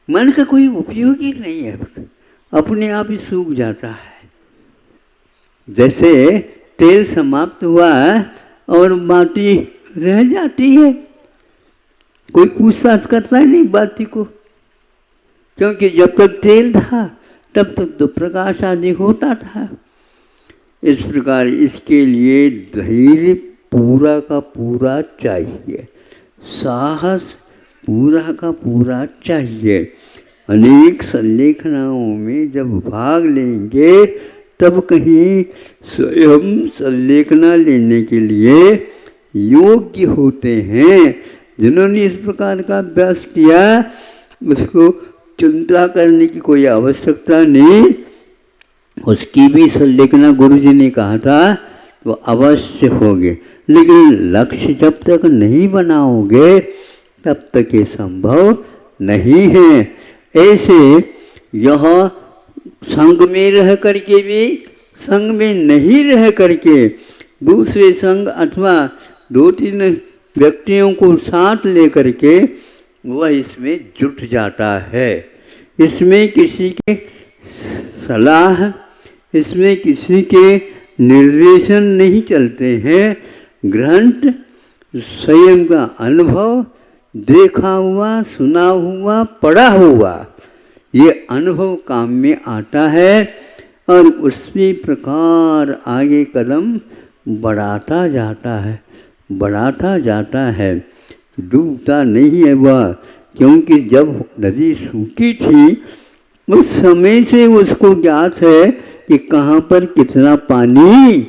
A: मन का कोई उपयोग ही नहीं है, अपने आप ही सूख जाता है। जैसे तेल समाप्त हुआ और बाती रह जाती है, कोई पूछताछ करता ही नहीं बाती को, क्योंकि जब तक तेल था तब तक तो प्रकाश आदि होता था। इस प्रकार इसके लिए धैर्य पूरा का पूरा चाहिए, साहस पूरा का पूरा चाहिए। अनेक संलेखनाओं में जब भाग लेंगे तब कहीं स्वयं संलेखना लेने के लिए योग्य होते हैं। जिन्होंने इस प्रकार का अभ्यास किया उसको चिंता करने की कोई आवश्यकता नहीं, उसकी भी संलेखना गुरुजी ने कहा था वो अवश्य होगे, लेकिन लक्ष्य जब तक नहीं बनाओगे तब तक ये संभव नहीं है। ऐसे यह संग में रह करके भी, संग में नहीं रह करके दूसरे संग अथवा दो तीन व्यक्तियों को साथ लेकर के वह इसमें जुट जाता है। इसमें किसी के सलाह, इसमें किसी के निर्देशन नहीं चलते हैं, ग्रंथ स्वयं का अनुभव, देखा हुआ, सुना हुआ, पढ़ा हुआ, ये अनुभव काम में आता है और उसी प्रकार आगे कदम बढ़ाता जाता है, बढ़ाता जाता है, डूबता नहीं है वह। क्योंकि जब नदी सूखी थी उस समय से उसको ज्ञात है कि कहाँ पर कितना पानी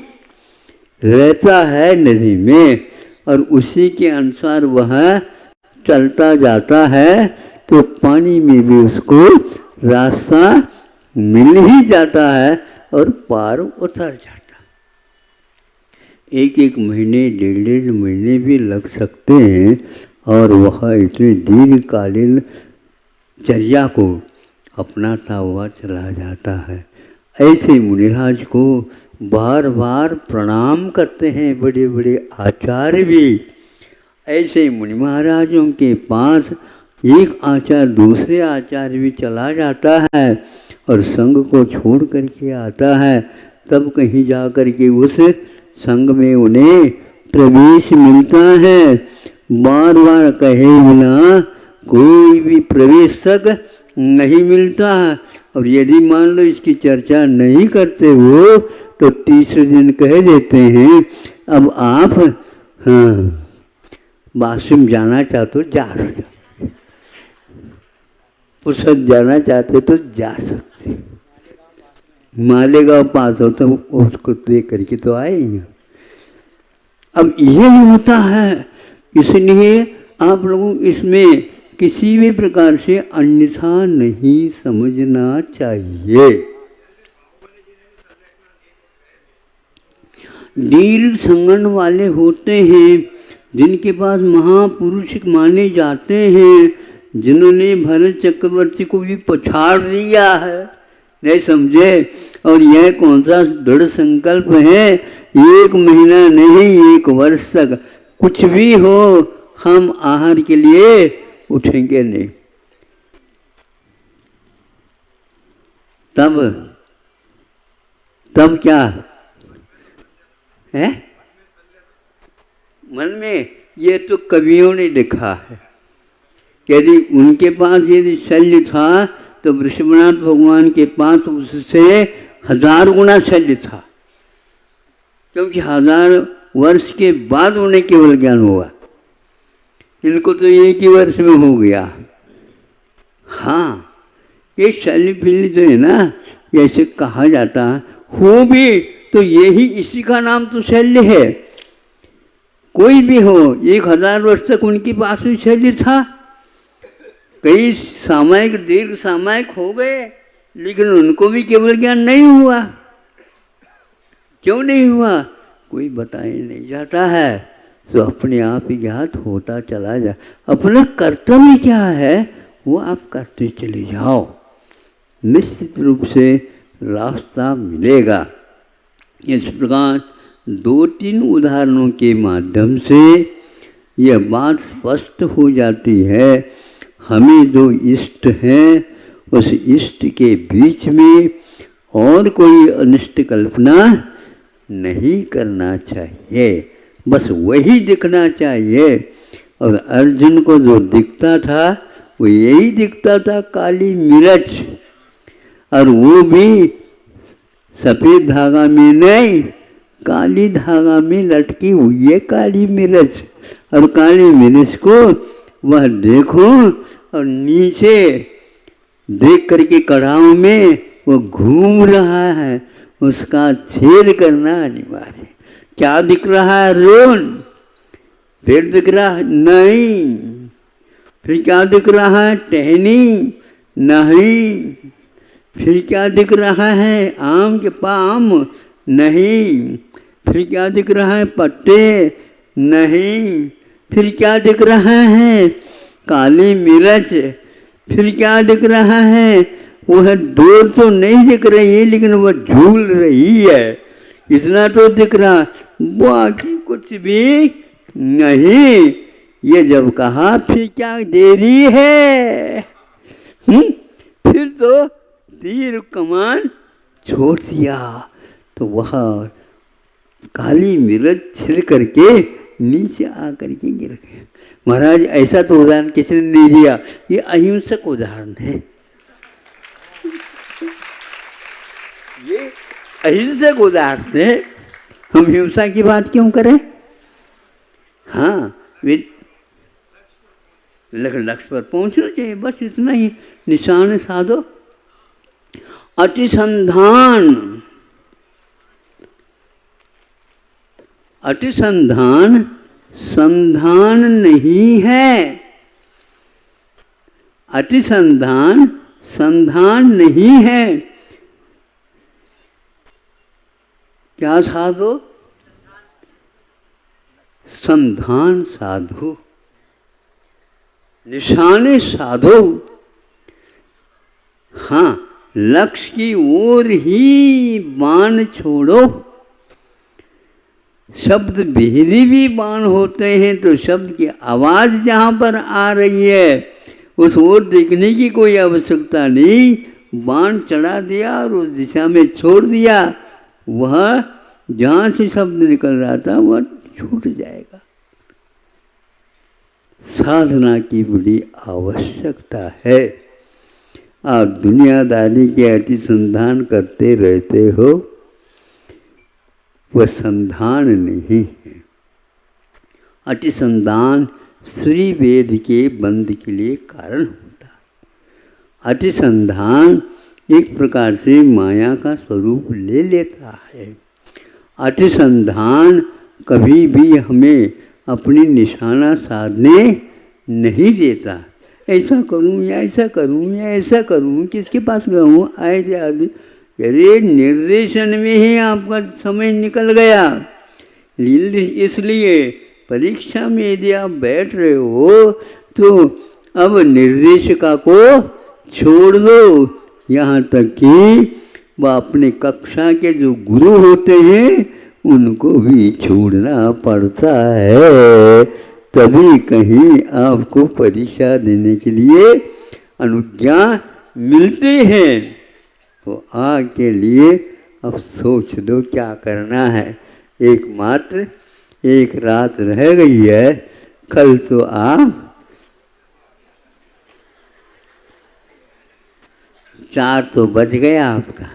A: रहता है नदी में, और उसी के अनुसार वह चलता जाता है, तो पानी में भी उसको रास्ता मिल ही जाता है और पार उतर जाता है। एक एक महीने, डेढ़ डेढ़ महीने भी लग सकते हैं और वह इतने दीर्घकालीन चर्या को अपनाता हुआ चला जाता है। ऐसे मुनिराज को बार बार प्रणाम करते हैं बड़े बड़े आचार्य भी। ऐसे मुनि महाराजों के पास एक आचार्य दूसरे आचार्य भी चला जाता है और संघ को छोड़ करके आता है, तब कहीं जा कर के उस संघ में उन्हें प्रवेश मिलता है। बार बार कहे बिना कोई भी प्रवेशक नहीं मिलता, और यदि मान लो इसकी चर्चा नहीं करते हो तो तीसरे दिन कह देते हैं अब आप हाँ वाशिम जाना चाहते हो जा सकते, पुसद जाना चाहते तो जा सकते, मालेगांव पास हो तो उसको देख करके तो आएंगे। अब ये होता है, इसलिए आप लोगों इसमें किसी भी प्रकार से अन्यथा नहीं समझना चाहिए। दीर्घ संगन वाले होते हैं, जिनके पास महापुरुष माने जाते हैं, जिन्होंने भरत चक्रवर्ती को भी पछाड़ दिया है, नहीं समझे। और यह कौन सा दृढ़ संकल्प है, 1 महीना नहीं 1 वर्ष तक कुछ भी हो हम आहार के लिए उठेंगे नहीं। तब क्या है मन में, ये तो कवियों ने लिखा है। यदि उनके पास यदि शल्य था तो वृषभनाथ भगवान के पास उससे 1000 गुना शल्य था, क्योंकि 1000 वर्ष के बाद उन्हें केवल ज्ञान हुआ। इनको तो 1 ही वर्ष में हो गया। हाँ, ये शल्य फिल्य जो है ना, जैसे कहा जाता हो भी तो यही इसी का नाम तो शल्य है। कोई भी हो 1000 वर्ष तक उनके पास भी शल्य था। कई सामयिक दीर्घ सामयिक हो गए, लेकिन उनको भी केवल ज्ञान नहीं हुआ। क्यों नहीं हुआ कोई बताया नहीं जाता है, तो अपने आप ही ज्ञात होता चला जाए। अपना कर्तव्य क्या है वो आप करते चले जाओ, निश्चित रूप से रास्ता मिलेगा। इस प्रकार 2-3 उदाहरणों के माध्यम से यह बात स्पष्ट हो जाती है। हमें जो इष्ट है उस इष्ट के बीच में और कोई अनिष्ट कल्पना नहीं करना चाहिए, बस वही दिखना चाहिए। और अर्जुन को जो दिखता था वो यही दिखता था, काली मिर्च, और वो भी सफ़ेद धागा में नहीं, काली धागा में लटकी हुई है काली मिर्च। और काली मिर्च को वह देखो और नीचे देख करके कड़ाव में वो घूम रहा है, उसका छेद करना अनिवार्य। क्या दिख रहा है रोन, पेट दिख रहा है नहीं, फिर क्या दिख रहा है टहनी नहीं, फिर क्या दिख रहा है आम के पाम नहीं, फिर क्या दिख रहा है पत्ते नहीं, फिर क्या दिख रहा है काली मिर्च, फिर क्या दिख रहा है वह डोर तो नहीं दिख रही है लेकिन वह झूल रही है, इतना तो दिख रहा, बाकी कुछ भी नहीं। ये जब कहा फिर क्या देरी है, फिर तो तीर कमान छोड़ दिया, तो वह काली मिर्च छिल करके नीचे आकर के गिर गए। महाराज ऐसा तो उदाहरण किसी ने नहीं दिया, ये अहिंसक उदाहरण है, ये अहिंसक उदाहरण है। हम हिंसा की बात क्यों करें। हाँ, वे लक्ष्य पर पहुंचना चाहिए, बस इतना ही। निशान साधो, अतिसंधान, अतिसंधान संधान नहीं है, अतिसंधान संधान नहीं है। क्या साधो, संधान साधो, निशाने साधो। हाँ, लक्ष्य की ओर ही बाण छोड़ो। शब्द भेदी भी बाण होते हैं, तो शब्द की आवाज़ जहाँ पर आ रही है उस ओर देखने की कोई आवश्यकता नहीं, बाण चढ़ा दिया और उस दिशा में छोड़ दिया, वह जहाँ से शब्द निकल रहा था वह छूट जाएगा। साधना की बड़ी आवश्यकता है। आप दुनियादारी के अतिसंधान करते रहते हो, वह संधान नहीं है। अतिसंधान श्री वेद के बंद के लिए कारण होता है। अतिसंधान एक प्रकार से माया का स्वरूप ले लेता है। अतिसंधान कभी भी हमें अपनी निशाना साधने नहीं देता। ऐसा करूं या ऐसा करूं या ऐसा करूं, किसके पास गया हूँ, आए थे आदि, अरे निर्देशन में ही आपका समय निकल गया। इसलिए परीक्षा में यदि आप बैठ रहे हो तो अब निर्देशिका को छोड़ दो। यहाँ तक कि वह अपने कक्षा के जो गुरु होते हैं उनको भी छोड़ना पड़ता है, तभी कहीं आपको परीक्षा देने के लिए अनुज्ञा मिलते हैं। तो आग के लिए अब सोच दो क्या करना है। एकमात्र एक रात रह गई है, कल तो आप 4 तो बज गया आपका।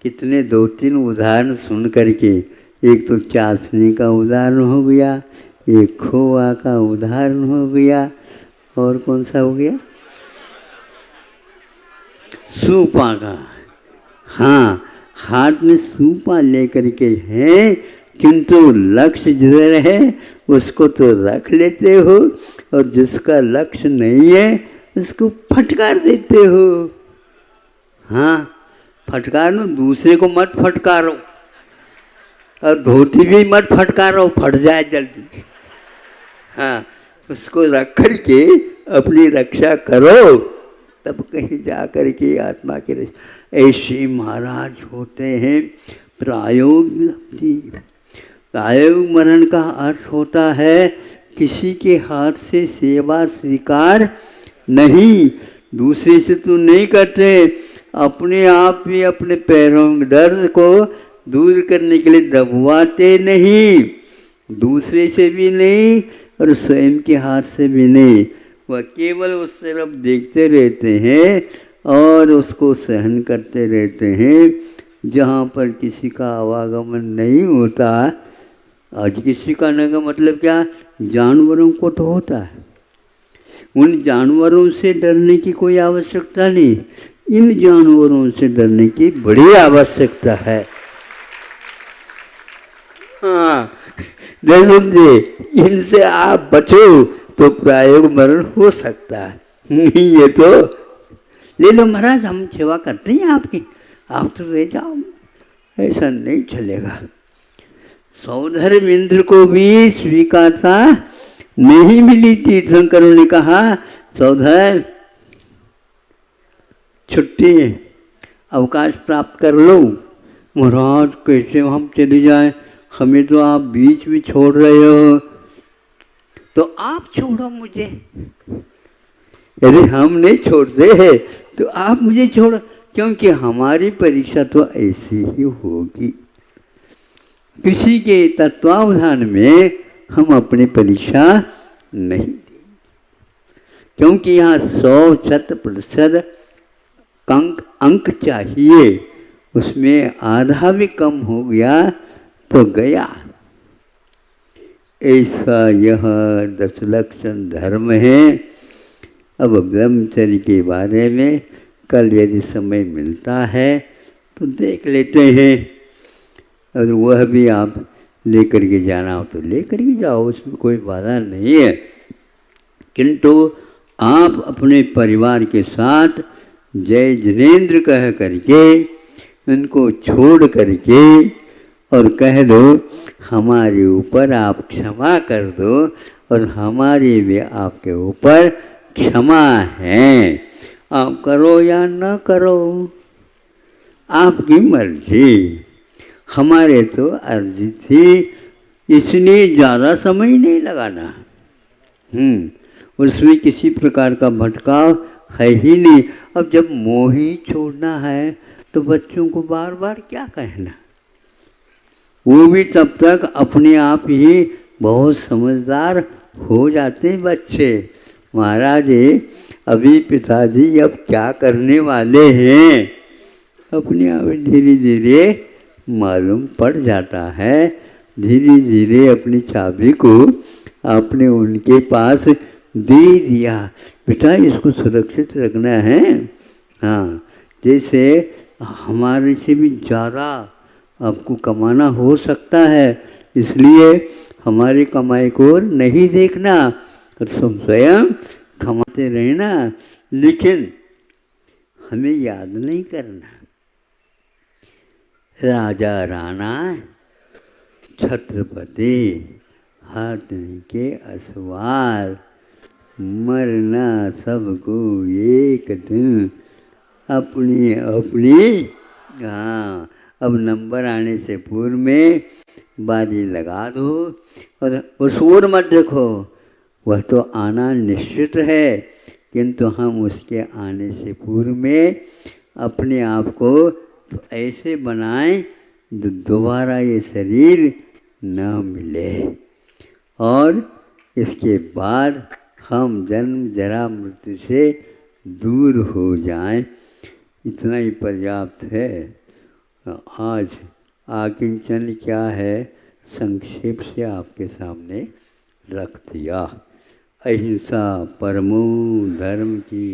A: कितने 2-3 उदाहरण सुन करके, एक तो चाशनी का उदाहरण हो गया, एक खोआ का उदाहरण हो गया, और कौन सा हो गया, सूपा का। हाँ, हाथ में सूपा लेकर के हैं, किंतु लक्ष्य जिधर है उसको तो रख लेते हो, और जिसका लक्ष्य नहीं है उसको फटकार देते हो। हाँ, फटकारो, दूसरे को मत फटकारो, और धोती भी मत फटकारो, फट जाए जल्दी। हाँ, उसको रख कर के अपनी रक्षा करो, तब कहीं जा कर के आत्मा के रक्षा। ऐसे महाराज होते हैं प्रायोग। प्रायोग मरण का अर्थ होता है किसी के हाथ से सेवा स्वीकार नहीं, दूसरे से तो नहीं करते, अपने आप ही अपने पैरों में दर्द को दूर करने के लिए दबवाते नहीं, दूसरे से भी नहीं और स्वयं के हाथ से भी नहीं। वह केवल उस तरफ देखते रहते हैं और उसको सहन करते रहते हैं। जहाँ पर किसी का आवागमन नहीं होता, आज किसी का आने का मतलब क्या, जानवरों को तो होता है, उन जानवरों से डरने की कोई आवश्यकता नहीं, इन जानवरों से डरने की बड़ी आवश्यकता है। हाँ, समझे, इनसे आप बचो तो प्रायोग मरण हो सकता है। ये तो ले लो महाराज, हम सेवा करते हैं आपकी, आप तो रह जाओ, ऐसा नहीं चलेगा। सौधर्म इंद्र को भी स्वीकारता नहीं मिली थी। तीर्थंकरों ने कहा सौधर्म छुट्टी अवकाश प्राप्त कर लो। महाराज कैसे हम चले जाएं, हमें तो आप बीच में छोड़ रहे हो, तो आप छोड़ो मुझे। यदि हम नहीं छोड़ते हैं तो आप मुझे छोड़ो, क्योंकि हमारी परीक्षा तो ऐसी ही होगी। किसी के तत्वावधान में हम अपनी परीक्षा नहीं देंगे, क्योंकि यहाँ 100% अंक चाहिए, उसमें आधा भी कम हो गया तो गया। ऐसा यह 10 लक्षण धर्म है। अब ब्रह्मचर्य के बारे में कल यदि समय मिलता है तो देख लेते हैं, और वह भी आप लेकर के जाना हो तो लेकर के जाओ, उसमें कोई बाधा नहीं है। किंतु आप अपने परिवार के साथ जय जिनेन्द्र कह करके उनको छोड़ करके और कह दो हमारे ऊपर आप क्षमा कर दो, और हमारे भी आपके ऊपर क्षमा है, आप करो या न करो, आपकी मर्जी। हमारे तो अर्जी थी, इसलिए ज़्यादा समय नहीं लगाना। उसमें किसी प्रकार का भटकाव है ही नहीं। अब जब मोह ही छोड़ना है तो बच्चों को बार बार क्या कहना, वो भी तब तक अपने आप ही बहुत समझदार हो जाते हैं बच्चे। महाराज अभी पिताजी अब क्या करने वाले हैं, अपने आप धीरे धीरे मालूम पड़ जाता है। धीरे धीरे अपनी चाबी को आपने उनके पास दे दिया, बेटा इसको सुरक्षित रखना है। हाँ, जैसे हमारे से भी ज़्यादा आपको कमाना हो सकता है, इसलिए हमारी कमाई को नहीं देखना, तो तुम स्वयं कमाते रहना, लेकिन हमें याद नहीं करना। राजा राणा छत्रपति हाथी के असवार, मरना सबको एक दिन अपनी अपनी। हाँ, अब नंबर आने से पूर्व में बाजी लगा दो, और शोर मत देखो, वह तो आना निश्चित है, किंतु हम उसके आने से पूर्व में अपने आप को तो ऐसे बनाएं दोबारा ये शरीर न मिले, और इसके बाद हम जन्म जरा मृत्यु से दूर हो जाएं। इतना ही पर्याप्त है। आज आकिंचन क्या है संक्षेप से आपके सामने रख दिया। अहिंसा परमो धर्म की।